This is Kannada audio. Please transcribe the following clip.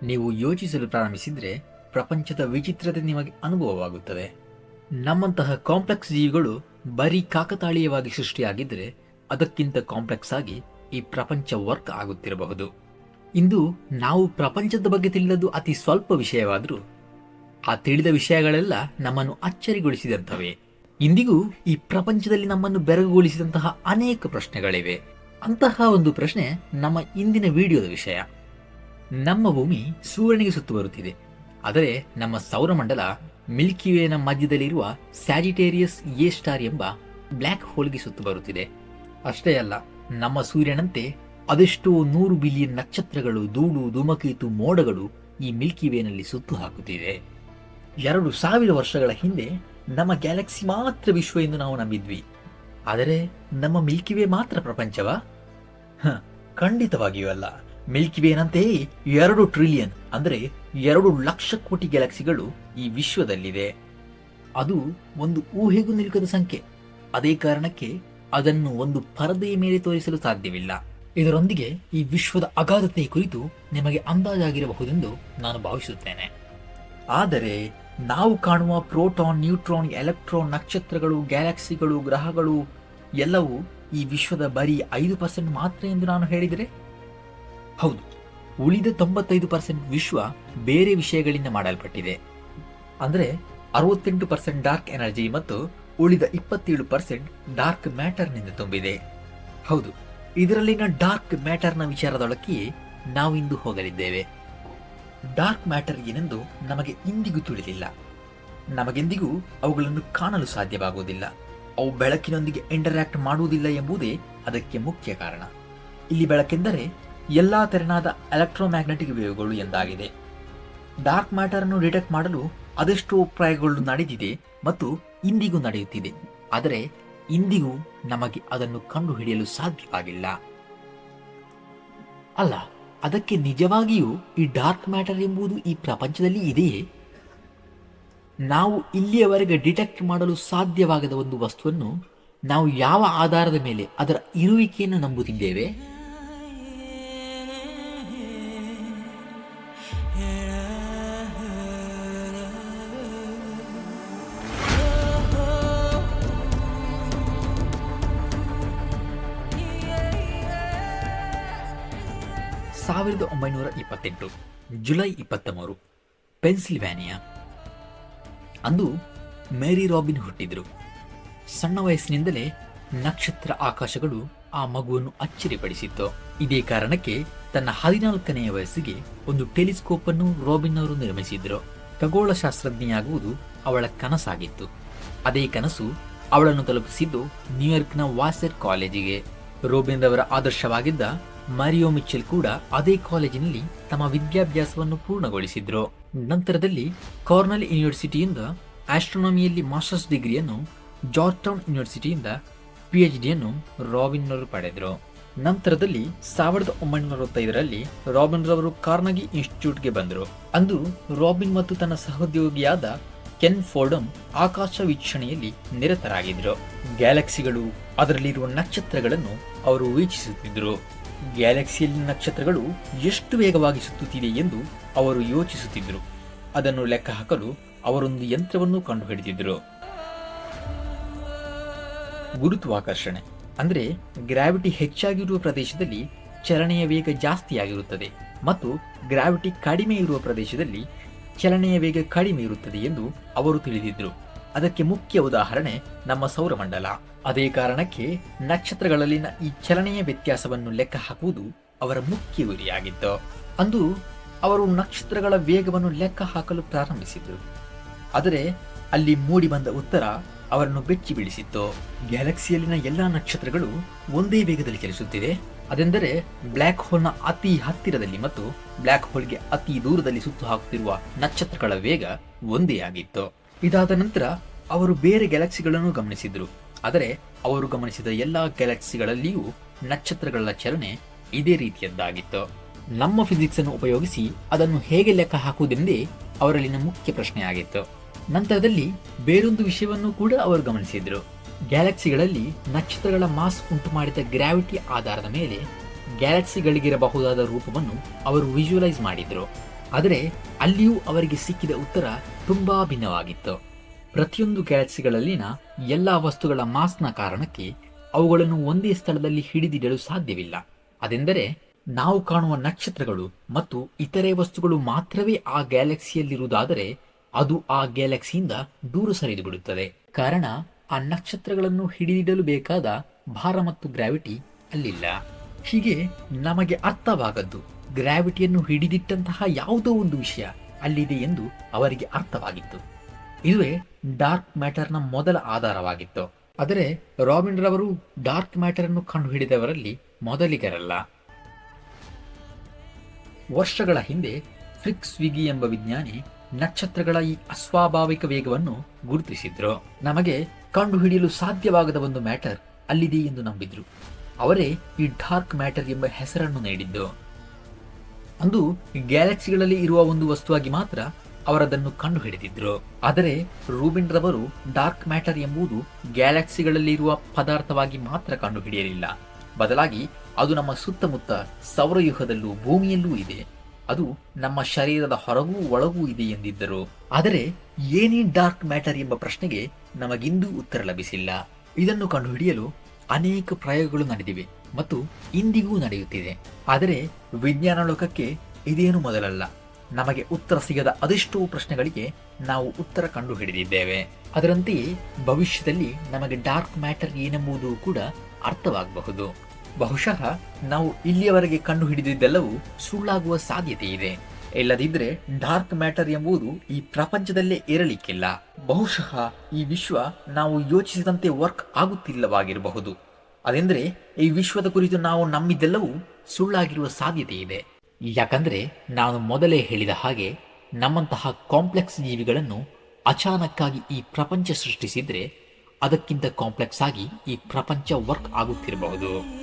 ನೀವು ಯೋಚಿಸಲು ಪ್ರಾರಂಭಿಸಿದರೆ ಪ್ರಪಂಚದ ವಿಚಿತ್ರತೆ ನಿಮಗೆ ಅನುಭವವಾಗುತ್ತದೆ. ನಮ್ಮಂತಹ ಕಾಂಪ್ಲೆಕ್ಸ್ ಜೀವಿಗಳು ಬರೀ ಕಾಕತಾಳೀಯವಾಗಿ ಸೃಷ್ಟಿಯಾಗಿದ್ದರೆ ಅದಕ್ಕಿಂತ ಕಾಂಪ್ಲೆಕ್ಸ್ ಆಗಿ ಈ ಪ್ರಪಂಚ ವರ್ಕ್ ಆಗುತ್ತಿರಬಹುದು. ಇಂದು ನಾವು ಪ್ರಪಂಚದ ಬಗ್ಗೆ ತಿಳಿದದ್ದು ಅತಿ ಸ್ವಲ್ಪ ವಿಷಯವಾದರೂ ಆ ತಿಳಿದ ವಿಷಯಗಳೆಲ್ಲ ನಮ್ಮನ್ನು ಅಚ್ಚರಿಗೊಳಿಸಿದಂಥವೇ. ಇಂದಿಗೂ ಈ ಪ್ರಪಂಚದಲ್ಲಿ ನಮ್ಮನ್ನು ಬೆರಗುಗೊಳಿಸಿದಂತಹ ಅನೇಕ ಪ್ರಶ್ನೆಗಳಿವೆ. ಅಂತಹ ಒಂದು ಪ್ರಶ್ನೆ ನಮ್ಮ ಇಂದಿನ ವಿಡಿಯೋದ ವಿಷಯ. ನಮ್ಮ ಭೂಮಿ ಸೂರ್ಯನಿಗೆ ಸುತ್ತು ಬರುತ್ತಿದೆ, ಆದರೆ ನಮ್ಮ ಸೌರಮಂಡಲ ಮಿಲ್ಕಿವೇನ ಮಧ್ಯದಲ್ಲಿರುವ ಸ್ಯಾಜಿಟೇರಿಯಸ್ ಎ ಸ್ಟಾರ್ ಎಂಬ ಬ್ಲ್ಯಾಕ್ ಹೋಲ್ಗೆ ಸುತ್ತು ಬರುತ್ತಿದೆ. ಅಷ್ಟೇ ಅಲ್ಲ, ನಮ್ಮ ಸೂರ್ಯನಂತೆ ಅದೆಷ್ಟೋ 100 ಬಿಲಿಯನ್ ನಕ್ಷತ್ರಗಳು, ಧೂಳು, ಧೂಮಕೇತು, ಮೋಡಗಳು ಈ ಮಿಲ್ಕಿವೇನಲ್ಲಿ ಸುತ್ತು ಹಾಕುತ್ತಿದೆ. 2000 ವರ್ಷಗಳ ಹಿಂದೆ ನಮ್ಮ ಗ್ಯಾಲಕ್ಸಿ ಮಾತ್ರ ವಿಶ್ವ ಎಂದು ನಾವು ನಂಬಿದ್ವಿ. ಆದರೆ ನಮ್ಮ ಮಿಲ್ಕಿವೇ ಮಾತ್ರ ಪ್ರಪಂಚವಾ? ಖಂಡಿತವಾಗಿಯೂ ಅಲ್ಲ. ಮಿಲ್ಕಿವೇನಂತೆಯೇ 2 ಟ್ರಿಲಿಯನ್ ಅಂದರೆ 2 ಲಕ್ಷ ಕೋಟಿ ಗ್ಯಾಲಕ್ಸಿಗಳು ಈ ವಿಶ್ವದಲ್ಲಿದೆ. ಅದು ಒಂದು ಊಹೆಗೂ ನಿಲುಕದ ಸಂಖ್ಯೆ. ಅದೇ ಕಾರಣಕ್ಕೆ ಅದನ್ನು ಒಂದು ಪರದೆಯ ಮೇಲೆ ತೋರಿಸಲು ಸಾಧ್ಯವಿಲ್ಲ. ಇದರೊಂದಿಗೆ ಈ ವಿಶ್ವದ ಅಗಾಧತೆಯ ಕುರಿತು ನಿಮಗೆ ಅಂದಾಜಾಗಿರಬಹುದೆಂದು ನಾನು ಭಾವಿಸುತ್ತೇನೆ. ಆದರೆ ನಾವು ಕಾಣುವ ಪ್ರೋಟಾನ್, ನ್ಯೂಟ್ರಾನ್, ಎಲೆಕ್ಟ್ರಾನ್, ನಕ್ಷತ್ರಗಳು, ಗ್ಯಾಲಕ್ಸಿಗಳು, ಗ್ರಹಗಳು ಎಲ್ಲವೂ ಈ ವಿಶ್ವದ ಬರೀ 5% ಮಾತ್ರ ಎಂದು ನಾನು ಹೇಳಿದರೆ? ಹೌದು, ಉಳಿದ 95% ವಿಶ್ವ ಬೇರೆ ವಿಷಯಗಳಿಂದ ಮಾಡಲ್ಪಟ್ಟಿದೆ. ಅಂದರೆ 68% ಡಾರ್ಕ್ ಎನರ್ಜಿ ಮತ್ತು ಉಳಿದ 27% ಡಾರ್ಕ್ ಮ್ಯಾಟರ್ನಿಂದ ತುಂಬಿದೆ. ಹೌದು, ಇದರಲ್ಲಿನ ಡಾರ್ಕ್ ಮ್ಯಾಟರ್ನ ವಿಚಾರದೊಳಕ್ಕೆ ನಾವಿಂದು ಹೋಗಲಿದ್ದೇವೆ. ಡಾರ್ಕ್ ಮ್ಯಾಟರ್ ಏನೆಂದು ನಮಗೆ ಇಂದಿಗೂ ತಿಳಿದಿಲ್ಲ. ನಮಗೆಂದಿಗೂ ಅವುಗಳನ್ನು ಕಾಣಲು ಸಾಧ್ಯವಾಗುವುದಿಲ್ಲ. ಅವು ಬೆಳಕಿನೊಂದಿಗೆ ಇಂಟರಾಕ್ಟ್ ಮಾಡುವುದಿಲ್ಲ ಎಂಬುದೇ ಅದಕ್ಕೆ ಮುಖ್ಯ ಕಾರಣ. ಇಲ್ಲಿ ಬೆಳಕೆಂದರೆ ಎಲ್ಲಾ ತೆರನಾದ ಎಲೆಕ್ಟ್ರೋಮ್ಯಾಗ್ನೆಟಿಕ್ ವೇವ್ಗಳು ಎಂದಾಗಿದೆ. ಡಾರ್ಕ್ ಮ್ಯಾಟರ್ ಅನ್ನು ಡಿಟೆಕ್ಟ್ ಮಾಡಲು ಅದೆಷ್ಟೋ ಪ್ರಯೋಗಗಳು ನಡೆದಿದೆ ಮತ್ತು ಇಂದಿಗೂ ನಡೆಯುತ್ತಿದೆ. ಆದರೆ ಇಂದಿಗೂ ನಮಗೆ ಅದನ್ನು ಕಂಡುಹಿಡಿಯಲು ಸಾಧ್ಯವಾಗಿಲ್ಲ. ಅಲ್ಲ, ಅದಕ್ಕೆ ನಿಜವಾಗಿಯೂ ಈ ಡಾರ್ಕ್ ಮ್ಯಾಟರ್ ಎಂಬುದು ಈ ಪ್ರಪಂಚದಲ್ಲಿ ಇದೆಯೇ? ನಾವು ಇಲ್ಲಿಯವರೆಗೆ ಡಿಟೆಕ್ಟ್ ಮಾಡಲು ಸಾಧ್ಯವಾಗದ ಒಂದು ವಸ್ತುವನ್ನು ನಾವು ಯಾವ ಆಧಾರದ ಮೇಲೆ ಅದರ ಇರುವಿಕೆಯನ್ನು ನಂಬುತ್ತಿದ್ದೇವೆ? ಸಾವಿರದ 1928 ಜುಲೈ 23 ಪೆನ್ಸಿಲ್ವೇನಿಯಾ. ಅಂದು ಮೇರಿ ರಾಬಿನ್ ಹುಟ್ಟಿದ್ರು. ಸಣ್ಣ ವಯಸ್ಸಿನಿಂದಲೇ ನಕ್ಷತ್ರ ಆಕಾಶಗಳು ಆ ಮಗುವನ್ನು ಅಚ್ಚರಿಪಡಿಸಿತ್ತು. ಇದೇ ಕಾರಣಕ್ಕೆ ತನ್ನ 14ನೆಯ ವಯಸ್ಸಿಗೆ ಒಂದು ಟೆಲಿಸ್ಕೋಪ್ ಅನ್ನು ರಾಬಿನ್ ಅವರು ನಿರ್ಮಿಸಿದ್ರು. ಖಗೋಳಶಾಸ್ತ್ರಜ್ಞೆಯಾಗುವುದು ಅವಳ ಕನಸಾಗಿತ್ತು. ಅದೇ ಕನಸು ಅವಳನ್ನು ತಲುಪಿಸಿದ್ದು ನ್ಯೂಯಾರ್ಕ್ನ ವಾಸೆರ್ ಕಾಲೇಜಿಗೆ. ರಾಬಿನ್ ರವರ ಆದರ್ಶವಾಗಿದ್ದ ಮಾರಿಯೋ ಮಿಚೆಲ್ ಕೂಡ ಅದೇ ಕಾಲೇಜಿನಲ್ಲಿ ತಮ್ಮ ವಿದ್ಯಾಭ್ಯಾಸವನ್ನು ಪೂರ್ಣಗೊಳಿಸಿದ್ರು. ನಂತರದಲ್ಲಿ ಕಾರ್ನೆಲ್ ಯೂನಿವರ್ಸಿಟಿಯಿಂದ ಆಸ್ಟ್ರೋನಮಿಯಲ್ಲಿ ಮಾಸ್ಟರ್ಸ್ ಡಿಗ್ರಿಯನ್ನು, ಜಾರ್ಜ್ ಟೌನ್ ಯೂನಿವರ್ಸಿಟಿಯಿಂದ PhDಯನ್ನು ರಾಬಿನ್ ಅವರು ಪಡೆದರು. ನಂತರದಲ್ಲಿ 1965ರಲ್ಲಿ ರಾಬಿನ್ ರವರು ಕಾರ್ನೆಗಿ ಇನ್ಸ್ಟಿಟ್ಯೂಟ್ಗೆ ಬಂದರು. ಅಂದು ರಾಬಿನ್ ಮತ್ತು ತನ್ನ ಸಹೋದ್ಯೋಗಿಯಾದ ಕೆನ್ ಫೋರ್ಡಮ್ ಆಕಾಶ ವೀಕ್ಷಣೆಯಲ್ಲಿ ನಿರತರಾಗಿದ್ದರು. ಗ್ಯಾಲಕ್ಸಿಗಳು, ಅದರಲ್ಲಿರುವ ನಕ್ಷತ್ರಗಳನ್ನು ಅವರು ವೀಕ್ಷಿಸುತ್ತಿದ್ದರು. ಗ್ಯಾಲಕ್ಸಿಯಲ್ಲಿನ ನಕ್ಷತ್ರಗಳು ಎಷ್ಟು ವೇಗವಾಗಿ ಸುತ್ತುತ್ತಿದೆ ಎಂದು ಅವರು ಯೋಚಿಸುತ್ತಿದ್ದರು. ಅದನ್ನು ಲೆಕ್ಕ ಹಾಕಲು ಅವರೊಂದು ಯಂತ್ರವನ್ನು ಕಂಡುಹಿಡಿದಿದ್ದರು. ಗುರುತ್ವಾಕರ್ಷಣೆ ಅಂದರೆ ಗ್ರಾವಿಟಿ ಹೆಚ್ಚಾಗಿರುವ ಪ್ರದೇಶದಲ್ಲಿ ಚಲನೆಯ ವೇಗ ಜಾಸ್ತಿಯಾಗಿರುತ್ತದೆ ಮತ್ತು ಗ್ರಾವಿಟಿ ಕಡಿಮೆ ಇರುವ ಪ್ರದೇಶದಲ್ಲಿ ಚಲನೆಯ ವೇಗ ಕಡಿಮೆ ಇರುತ್ತದೆ ಎಂದು ಅವರು ತಿಳಿದಿದ್ದರು. ಅದಕ್ಕೆ ಮುಖ್ಯ ಉದಾಹರಣೆ ನಮ್ಮ ಸೌರಮಂಡಲ. ಅದೇ ಕಾರಣಕ್ಕೆ ನಕ್ಷತ್ರಗಳಲ್ಲಿನ ಈ ಚಲನೆಯ ವ್ಯತ್ಯಾಸವನ್ನು ಲೆಕ್ಕ ಹಾಕುವುದು ಅವರ ಮುಖ್ಯ ಗುರಿಯಾಗಿತ್ತು. ಅಂದು ಅವರು ನಕ್ಷತ್ರಗಳ ವೇಗವನ್ನು ಲೆಕ್ಕ ಹಾಕಲು ಪ್ರಾರಂಭಿಸಿದರು. ಆದರೆ ಅಲ್ಲಿ ಮೂಡಿ ಬಂದ ಉತ್ತರ ಅವರನ್ನು ಬೆಚ್ಚಿ ಬೀಳಿಸಿತ್ತು. ಗ್ಯಾಲಕ್ಸಿಯಲ್ಲಿನ ಎಲ್ಲಾ ನಕ್ಷತ್ರಗಳು ಒಂದೇ ವೇಗದಲ್ಲಿ ಚಲಿಸುತ್ತಿದೆ. ಅದೆಂದರೆ ಬ್ಲ್ಯಾಕ್ ಹೋಲ್ನ ಅತಿ ಹತ್ತಿರದಲ್ಲಿ ಮತ್ತು ಬ್ಲ್ಯಾಕ್ ಹೋಲ್ಗೆ ಅತಿ ದೂರದಲ್ಲಿ ಸುತ್ತು ಹಾಕುತ್ತಿರುವ ನಕ್ಷತ್ರಗಳ ವೇಗ ಒಂದೇ ಆಗಿತ್ತು. ಇದಾದ ನಂತರ ಅವರು ಬೇರೆ ಗ್ಯಾಲಕ್ಸಿಗಳನ್ನು ಗಮನಿಸಿದರು. ಆದರೆ ಅವರು ಗಮನಿಸಿದ ಎಲ್ಲಾ ಗ್ಯಾಲಕ್ಸಿಗಳಲ್ಲಿಯೂ ನಕ್ಷತ್ರಗಳ ಚಲನೆ ಇದೇ ರೀತಿಯದ್ದಾಗಿತ್ತು. ನಮ್ಮ ಫಿಸಿಕ್ಸ್ ಅನ್ನು ಉಪಯೋಗಿಸಿ ಅದನ್ನು ಹೇಗೆ ಲೆಕ್ಕ ಹಾಕುವುದೆಂದೇ ಅವರಲ್ಲಿನ ಮುಖ್ಯ ಪ್ರಶ್ನೆಯಾಗಿತ್ತು. ನಂತರದಲ್ಲಿ ಬೇರೊಂದು ವಿಷಯವನ್ನು ಕೂಡ ಅವರು ಗಮನಿಸಿದರು. ಗ್ಯಾಲಕ್ಸಿಗಳಲ್ಲಿ ನಕ್ಷತ್ರಗಳ ಮಾಸ್ ಉಂಟು ಮಾಡಿದ ಗ್ರಾವಿಟಿ ಆಧಾರದ ಮೇಲೆ ಗ್ಯಾಲಕ್ಸಿಗಳಿಗಿರಬಹುದಾದ ರೂಪವನ್ನು ಅವರು ವಿಜುವಲೈಸ್ ಮಾಡಿದರು. ಆದರೆ ಅಲ್ಲಿಯೂ ಅವರಿಗೆ ಸಿಕ್ಕಿದ ಉತ್ತರ ತುಂಬಾ ಭಿನ್ನವಾಗಿತ್ತು. ಪ್ರತಿಯೊಂದು ಗ್ಯಾಲಕ್ಸಿಗಳಲ್ಲಿನ ಎಲ್ಲಾ ವಸ್ತುಗಳ ಮಾಸ್ನ ಕಾರಣಕ್ಕೆ ಅವುಗಳನ್ನು ಒಂದೇ ಸ್ಥಳದಲ್ಲಿ ಹಿಡಿದಿಡಲು ಸಾಧ್ಯವಿಲ್ಲ. ಅದೆಂದರೆ ನಾವು ಕಾಣುವ ನಕ್ಷತ್ರಗಳು ಮತ್ತು ಇತರೆ ವಸ್ತುಗಳು ಮಾತ್ರವೇ ಆ ಗ್ಯಾಲಕ್ಸಿಯಲ್ಲಿರುವುದಾದರೆ ಅದು ಆ ಗ್ಯಾಲಕ್ಸಿಯಿಂದ ದೂರ ಸರಿದು ಬಿಡುತ್ತದೆ. ಕಾರಣ ಆ ನಕ್ಷತ್ರಗಳನ್ನು ಹಿಡಿದಿಡಲು ಬೇಕಾದ ಭಾರ ಮತ್ತು ಗ್ರಾವಿಟಿ ಅಲ್ಲಿಲ್ಲ. ಹೀಗೆ ನಮಗೆ ಅರ್ಥವಾಗದ್ದು ಗ್ರಾವಿಟಿಯನ್ನು ಹಿಡಿದಿಟ್ಟಂತಹ ಯಾವುದೋ ಒಂದು ವಿಷಯ ಅಲ್ಲಿದೆ ಎಂದು ಅವರಿಗೆ ಅರ್ಥವಾಗಿತ್ತು. ಇದುವೇ ಡಾರ್ಕ್ ಮ್ಯಾಟರ್ನ ಮೊದಲ ಆಧಾರವಾಗಿತ್ತು. ಆದರೆ ರಾಬಿನ್ ರವರು ಡಾರ್ಕ್ ಮ್ಯಾಟರ್ ಅನ್ನು ಕಂಡುಹಿಡಿದವರಲ್ಲಿ ಮೊದಲಿಗರಲ್ಲ. ವರ್ಷಗಳ ಹಿಂದೆ ಫ್ರಿಕ್ಸ್ ವಿಗಿ ಎಂಬ ವಿಜ್ಞಾನಿ ನಕ್ಷತ್ರಗಳ ಈ ಅಸ್ವಾಭಾವಿಕ ವೇಗವನ್ನು ಗುರುತಿಸಿದ್ರು. ನಮಗೆ ಕಂಡುಹಿಡಿಯಲು ಸಾಧ್ಯವಾಗದ ಒಂದು ಮ್ಯಾಟರ್ ಅಲ್ಲಿದೆ ಎಂದು ನಂಬಿದ್ರು. ಅವರೇ ಈ ಡಾರ್ಕ್ ಮ್ಯಾಟರ್ ಎಂಬ ಹೆಸರನ್ನು ನೀಡಿದ್ದು. ಅಂದು ಗ್ಯಾಲಕ್ಸಿಗಳಲ್ಲಿ ಇರುವ ಒಂದು ವಸ್ತುವಾಗಿ ಮಾತ್ರ ಅವರದನ್ನು ಕಂಡುಹಿಡಿದಿದ್ರು. ಆದರೆ ರೂಬಿನ್ ರವರು ಡಾರ್ಕ್ ಮ್ಯಾಟರ್ ಎಂಬುದು ಗ್ಯಾಲಕ್ಸಿಗಳಲ್ಲಿ ಇರುವ ಪದಾರ್ಥವಾಗಿ ಮಾತ್ರ ಕಂಡುಹಿಡಿಯಲಿಲ್ಲ. ಬದಲಾಗಿ ಅದು ನಮ್ಮ ಸುತ್ತಮುತ್ತ ಸೌರವ್ಯೂಹದಲ್ಲೂ ಭೂಮಿಯಲ್ಲೂ ಇದೆ. ಅದು ನಮ್ಮ ಶರೀರದ ಹೊರಗೂ ಒಳಗೂ ಇದೆ ಎಂದಿದ್ದರು. ಆದರೆ ಏನೇ ಡಾರ್ಕ್ ಮ್ಯಾಟರ್ ಎಂಬ ಪ್ರಶ್ನೆಗೆ ನಮಗಿಂದೂ ಉತ್ತರ ಲಭಿಸಿಲ್ಲ. ಇದನ್ನು ಕಂಡುಹಿಡಿಯಲು ಅನೇಕ ಪ್ರಯೋಗಗಳು ನಡೆದಿವೆ ಮತ್ತು ಇಂದಿಗೂ ನಡೆಯುತ್ತಿದೆ. ಆದರೆ ವಿಜ್ಞಾನ ಲೋಕಕ್ಕೆ ಇದೇನು ಮೊದಲಲ್ಲ. ನಮಗೆ ಉತ್ತರ ಸಿಗದ ಅದೆಷ್ಟೋ ಪ್ರಶ್ನೆಗಳಿಗೆ ನಾವು ಉತ್ತರ ಕಂಡುಹಿಡಿದಿದ್ದೇವೆ. ಅದರಂತೆಯೇ ಭವಿಷ್ಯದಲ್ಲಿ ನಮಗೆ ಡಾರ್ಕ್ ಮ್ಯಾಟರ್ ಏನೆಂಬುದು ಕೂಡ ಅರ್ಥವಾಗಬಹುದು. ಬಹುಶಃ ನಾವು ಇಲ್ಲಿಯವರೆಗೆ ಕಂಡುಹಿಡಿದಿದ್ದೆಲ್ಲವೂ ಸುಳ್ಳಾಗುವ ಸಾಧ್ಯತೆ ಇದೆ. ಇಲ್ಲದಿದ್ದರೆ ಡಾರ್ಕ್ ಮ್ಯಾಟರ್ ಎಂಬುದು ಈ ಪ್ರಪಂಚದಲ್ಲೇ ಇರಲಿಕ್ಕಿಲ್ಲ. ಬಹುಶಃ ಈ ವಿಶ್ವ ನಾವು ಯೋಚಿಸಿದಂತೆ ವರ್ಕ್ ಆಗುತ್ತಿಲ್ಲವಾಗಿರಬಹುದು. ಅದೆಂದರೆ ಈ ವಿಶ್ವದ ಕುರಿತು ನಾವು ನಂಬಿದ್ದೆಲ್ಲವೂ ಸುಳ್ಳಾಗಿರುವ ಸಾಧ್ಯತೆ ಇದೆ. ಯಾಕಂದ್ರೆ ನಾನು ಮೊದಲೇ ಹೇಳಿದ ಹಾಗೆ ನಮ್ಮಂತಹ ಕಾಂಪ್ಲೆಕ್ಸ್ ಜೀವಿಗಳನ್ನು ಅಚಾನಕ್ಕಾಗಿ ಈ ಪ್ರಪಂಚ ಸೃಷ್ಟಿಸಿದ್ರೆ ಅದಕ್ಕಿಂತ ಕಾಂಪ್ಲೆಕ್ಸ್ ಆಗಿ ಈ ಪ್ರಪಂಚ ವರ್ಕ್ ಆಗುತ್ತಿರಬಹುದು.